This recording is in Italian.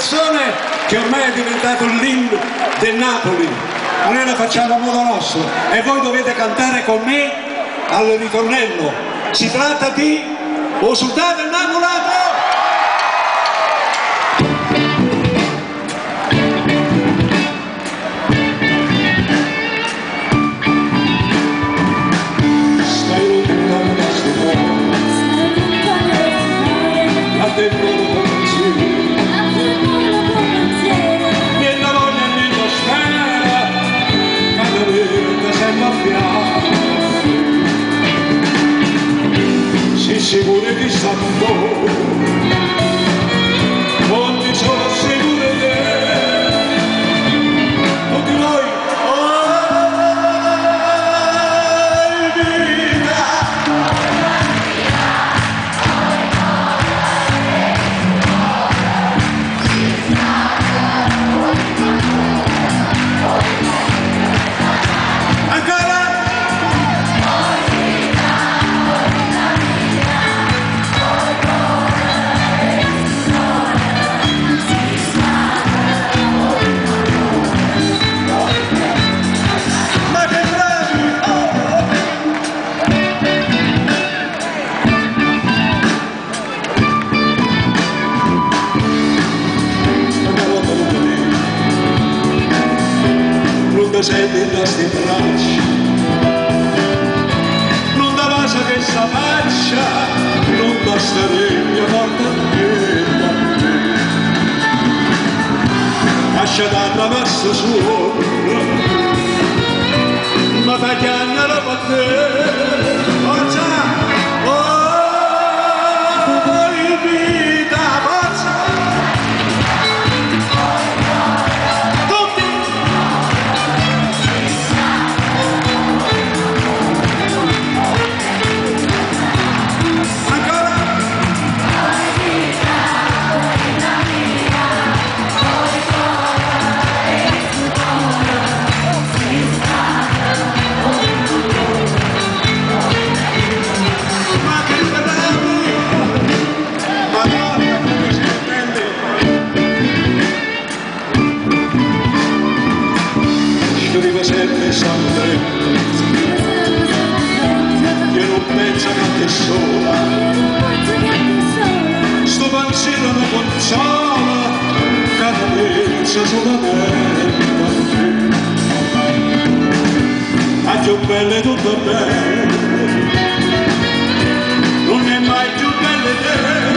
canzone che ormai è diventato l'inno del Napoli. Noi la facciamo a modo nostro e voi dovete cantare con me al ritornello. Si tratta di O Sultano Innamorato! Sicure di santo, quanti sono sicure te, tutti noi, vita. Ancora! Senti i nostri braccia, non da base che sa faccia, non basta regna porta a te. Lascia d'attraverso suo, ma fai chiamare per te. Forza, oh, vita, forza. Sempre sempre che non pensa che te sola, sto pensiero mi consola, cada pensa solamente a te. Più belle tutto bene, non è mai più belle te.